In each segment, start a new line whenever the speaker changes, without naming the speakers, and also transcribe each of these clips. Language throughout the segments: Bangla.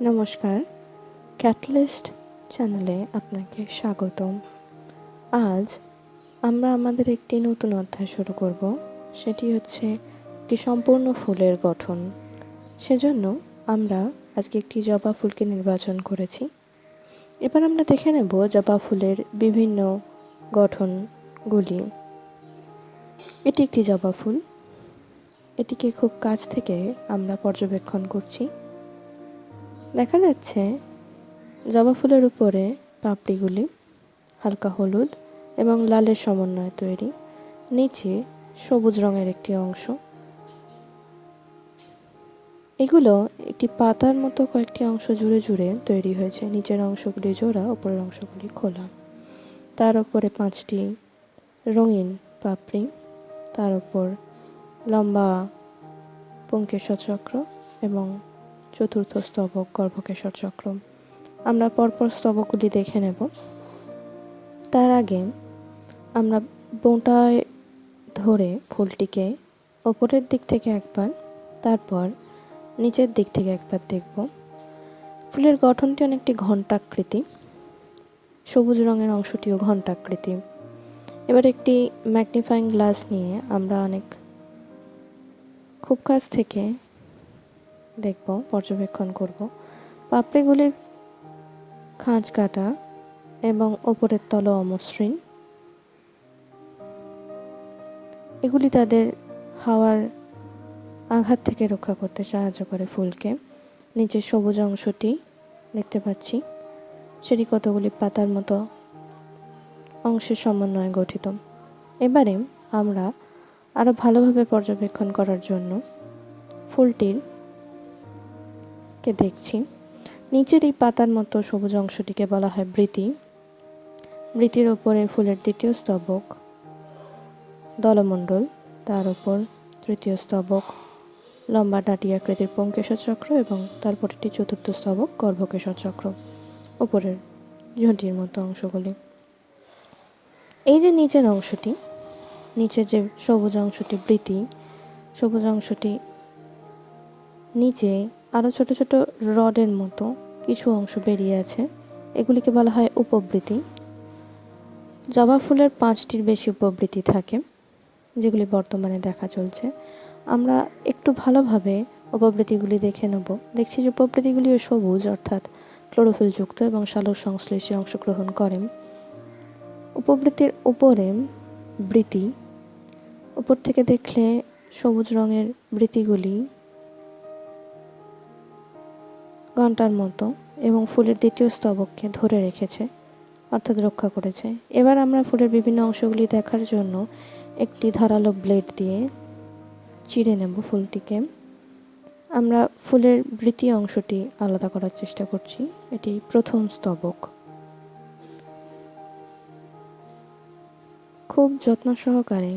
নমস্কার, ক্যাটালিস্ট চ্যানেলে আপনাকে স্বাগতম। আজ আমরা আমাদের একটি নতুন অধ্যায় শুরু করব। সেটি হচ্ছে একটি সম্পূর্ণ ফুলের গঠন। সেজন্য আমরা আজকে একটি জবা ফুলকে নির্বাচন করেছি। এবার আমরা দেখে নেব জবা ফুলের বিভিন্ন গঠনগুলি। এটি একটি জবা ফুল। এটিকে খুব কাছ থেকে আমরা পর্যবেক্ষণ করছি। দেখা যাচ্ছে জবা ফুলের উপরে পাপড়িগুলি হালকা হলুদ এবং লালের সমন্বয়ে তৈরি, নিচে সবুজ রঙের একটি অংশ। এগুলো একটি পাতার মতো কয়েকটি অংশ জুড়ে জুড়ে তৈরি হয়েছে। নিচের অংশগুলি জোড়া, উপরের অংশগুলি খোলা। তার উপরে 5টি রঙিন পাপড়ি, তার উপর লম্বা পুংকেশর চক্র এবং চতুর্থ স্তবক গর্ভকেশর চক্র। আমরা পরপর স্তবকগুলি দেখে নেব। তার আগে আমরা বোঁটায় ধরে ফুলটিকে ওপরের দিক থেকে একবার, তারপর নিচের দিক থেকে একবার দেখব। ফুলের গঠনটি অনেকটি ঘণ্টাকৃতি, সবুজ রঙের অংশটিও ঘণ্টাকৃতি। এবার একটি ম্যাগনিফাইং গ্লাস নিয়ে আমরা খুব কাছ থেকে দেখব, পর্যবেক্ষণ করব। পাপড়িগুলির খাঁজ কাটা এবং ওপরের তল অমসৃণ। এগুলি তাদের হাওয়ার আঘাত থেকে রক্ষা করতে সাহায্য করে ফুলকে। নিচের সবুজ অংশটি দেখতে পাচ্ছি, সেটি কতগুলি পাতার মতো অংশের সমন্বয়ে গঠিত। এবারে আমরা আরও ভালোভাবে পর্যবেক্ষণ করার জন্য ফুলটিকে দেখছি। নিচের এই পাতার মতো সবুজ অংশটিকে বলা হয় বৃতি। বৃতির ওপরে ফুলের দ্বিতীয় স্তবক দলমণ্ডল, তার উপর তৃতীয় স্তবক লম্বা ডাঁটি আকৃতির পুংকেশর চক্র এবং তারপর একটি চতুর্থ স্তবক গর্ভকেশর চক্র, উপরের ঝুঁটির মতো অংশগুলি। এই যে নিচের অংশটি, নিচের যে সবুজ অংশটি বৃতি, সবুজ অংশটি নিচে আরও ছোট ছোট রডের মতো কিছু অংশ বেরিয়ে আছে। এগুলিকে বলা হয় উপবৃতি। জবা ফুলের 5টির বেশি উপবৃতি থাকে, যেগুলি বর্তমানে দেখা চলছে। আমরা একটু ভালোভাবে উপবৃতিগুলি দেখে নেব। দেখছি যে উপবৃতিগুলিও সবুজ, অর্থাৎ ক্লোরোফিলযুক্ত এবং সালোক সংশ্লেষে অংশগ্রহণ করেন। উপবৃতির উপরে বৃতি, উপর থেকে দেখলে সবুজ রঙের বৃতিগুলি ঘণ্টার মতো এবং ফুলের দ্বিতীয় স্তবককে ধরে রেখেছে, অর্থাৎ রক্ষা করেছে। এবার আমরা ফুলের বিভিন্ন অংশগুলি দেখার জন্য একটি ধারালো ব্লেড দিয়ে চিড়ে নেব ফুলটিকে। আমরা ফুলের বৃতি অংশটি আলাদা করার চেষ্টা করছি। এটি প্রথম স্তবক। খুব যত্ন সহকারে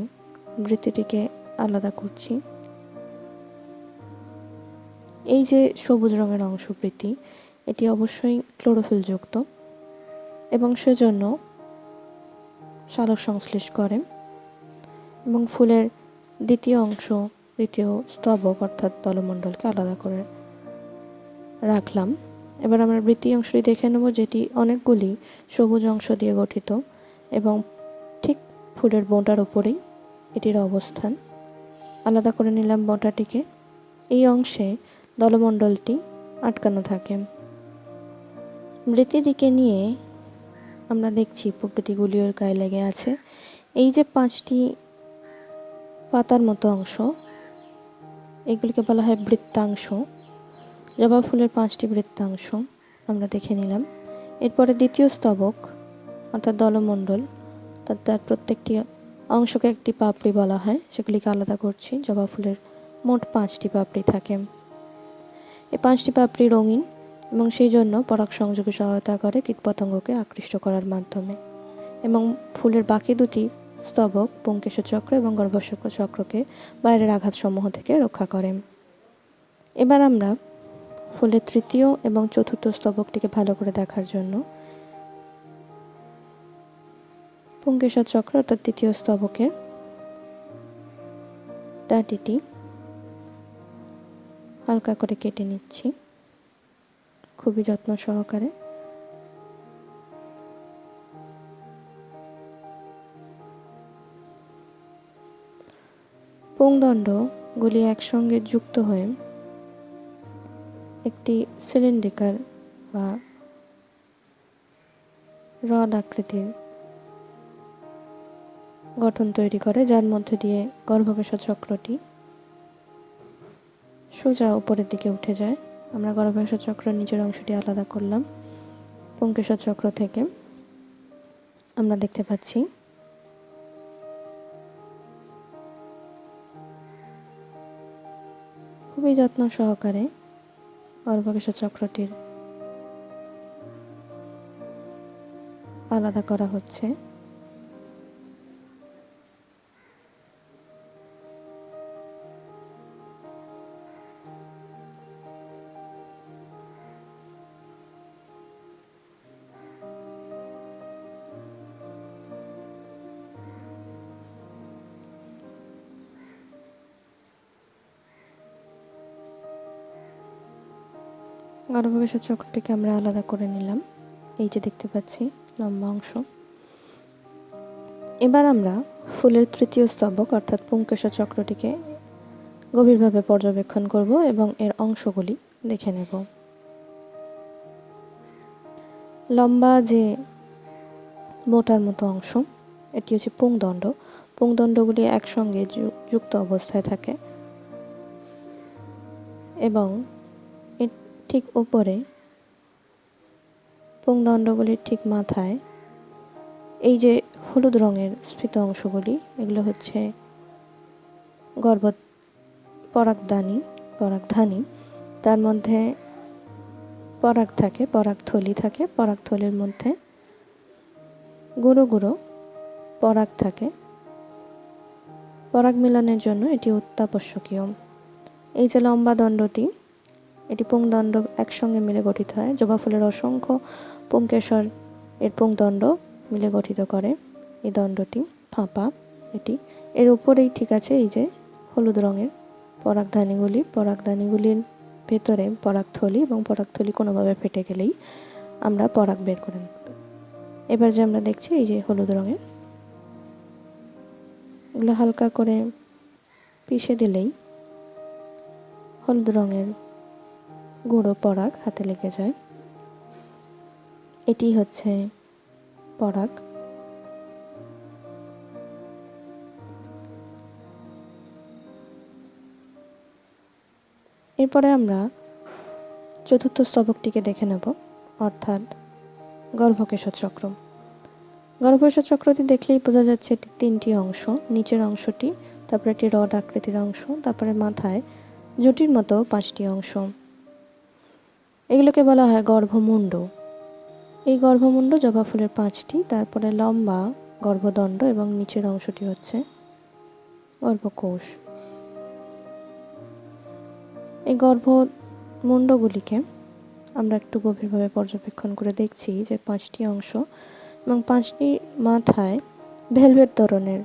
বৃতিটিকে আলাদা করছি। এই যে সবুজ রঙের অংশ বৃতি, এটি অবশ্যই ক্লোরোফিলযুক্ত এবং সেজন্য সালোক সংশ্লেষ করে। এবং ফুলের দ্বিতীয় অংশ, দ্বিতীয় স্তবক অর্থাৎ দলমণ্ডলকে আলাদা করে রাখলাম। এবার আমরা বৃতি অংশটি দেখে নেব, যেটি অনেকগুলি সবুজ অংশ দিয়ে গঠিত এবং ঠিক ফুলের বোঁটার উপরেই এটির অবস্থান। আলাদা করে নিলাম বোঁটাটিকে। এই অংশে দলমণ্ডলটি আটকানো থাকে। বৃতিটিকে নিয়ে আমরা দেখছি প্রকৃতিগুলিও গায়ে লেগে আছে। এই যে 5টি পাতার মতো অংশ, এগুলিকে বলা হয় বৃত্তাংশ। জবা ফুলের 5টি বৃত্তাংশ আমরা দেখে নিলাম। এরপরে দ্বিতীয় স্তবক অর্থাৎ দলমণ্ডল, তার প্রত্যেকটি অংশকে একটি পাপড়ি বলা হয়, সেগুলিকে আলাদা করছি। জবা ফুলের মোট 5টি পাপড়ি থাকে। এই 5টি পাপড়ি রঙিন এবং সেই জন্য পরাগ সংযোগে সহায়তা করে কীটপতঙ্গকে আকৃষ্ট করার মাধ্যমে, এবং ফুলের বাকি 2টি স্তবক পুংকেশর চক্র এবং গর্ভকেশর চক্রকে বাইরের আঘাতসমূহ থেকে রক্ষা করে। এবার আমরা ফুলের তৃতীয় এবং চতুর্থ স্তবকটিকে ভালো করে দেখার জন্য পুংকেশর চক্র অর্থাৎ দ্বিতীয় স্তবকের ডাঁটিটি হালকা করে কেটে নিচ্ছি। খুবই যত্ন সহকারে। পুংদণ্ডগুলি একসঙ্গে যুক্ত হয়ে একটি সিলিন্ড্রিকাল বা রড আকৃতির গঠন তৈরি করে, যার মধ্যে দিয়ে গর্ভকেশর চক্রটি সোজা উপরের দিকে উঠে যায়। আমরা গর্ভকেশর চক্রের নিচের অংশটি আলাদা করলাম পুংকেশর চক্র থেকে। আমরা দেখতে পাচ্ছি খুবই যত্ন সহকারে গর্ভকেশর চক্রটির আলাদা করা হচ্ছে। গর্ভকেশর চক্রটিকে আমরা আলাদা করে নিলাম, এই যে দেখতে পাচ্ছি লম্বা অংশ। এবার আমরা ফুলের তৃতীয় স্তবক অর্থাৎ পুংকেশর চক্রটিকে গভীরভাবে পর্যবেক্ষণ করব এবং এর অংশগুলি দেখে নেব। লম্বা যে মোটার মতো অংশ, এটি হচ্ছে পুংদণ্ড। পুংদণ্ডগুলি একসঙ্গে যুক্ত অবস্থায় থাকে এবং এর ঠিক উপরে পুংদণ্ডগুলির ঠিক মাথায় এই যে হলুদ রঙের স্ফীত অংশগুলি, এগুলো হচ্ছে পরাগধানী। তার মধ্যে পরাগ থাকে, পরাগথলি থাকে। পরাগথলির মধ্যে গুঁড়ো গুঁড়ো পরাগ থাকে। পরাগ মিলনের জন্য এটি অত্যাবশ্যকীয়। এই যে লম্বা দণ্ডটি, এটি পুংদণ্ড একসঙ্গে মিলে গঠিত হয়। জবা ফুলের অসংখ্য পুংকেশর এর পুংদণ্ড মিলে গঠিত করে এই দণ্ডটি, ফাঁপা এটি। এর উপরেই ঠিক আছে এই যে হলুদ রঙের পরাগধানীগুলির ভেতরে পরাগথলি, এবং পরাগথলি কোনোভাবে ফেটে গেলেই আমরা পরাগ বের করে নেব। এবার যে আমরা দেখছি এই যে হলুদ রঙের, এগুলো হালকা করে পিষে দিলেই হলুদ রঙের গুঁড়ো পরাগ হাতে লেগে যায়। এটি হচ্ছে পরাগ। এরপরে আমরা চতুর্থ স্তবকটিকে দেখে নেব, অর্থাৎ গর্ভকেশর চক্র। গর্ভকেশর চক্রটি দেখলেই বোঝা যাচ্ছে এটি তিনটি অংশ। নিচের অংশটি, তারপরে একটি রড আকৃতির অংশ, তারপরে মাথায় জটির মতো 5টি অংশ। এগুলোকে বলা হয় গর্ভমুণ্ড। এই গর্ভমুণ্ড জবা ফুলের 5টি, তারপরে লম্বা গর্ভদণ্ড এবং নিচের অংশটি হচ্ছে গর্ভকোষ। এই গর্ভমুণ্ডগুলিকে আমরা একটু গভীরভাবে পর্যবেক্ষণ করে দেখছি যে 5টি অংশ এবং 5টি মাথায় ভেলভেট ধরনের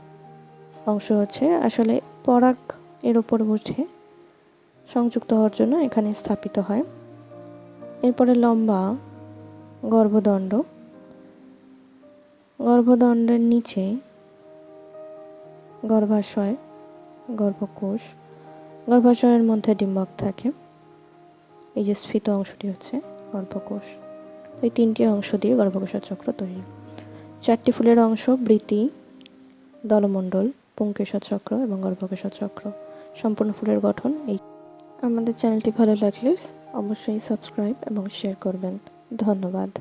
অংশ হচ্ছে আসলে পরাগ এর উপর উঠে সংযুক্ত হওয়ার জন্য এখানে স্থাপিত হয়। এরপরে লম্বা গর্ভদণ্ড, গর্ভদণ্ডের নিচে গর্ভাশয়, গর্ভকোষ, গর্ভাশয়ের মধ্যে ডিম্বক থাকে। এই যে স্ফীত অংশটি হচ্ছে গর্ভকোষ। এই 3টি অংশ দিয়ে গর্ভকেশর চক্র তৈরি। 4টি ফুলের অংশ বৃতি, দলমণ্ডল, পুংকেশর চক্র এবং গর্ভকেশর চক্র। সম্পূর্ণ ফুলের গঠন এই। আমাদের চ্যানেলটি ভালো লাগলে অবশ্যই সাবস্ক্রাইব এবং শেয়ার করবেন। ধন্যবাদ।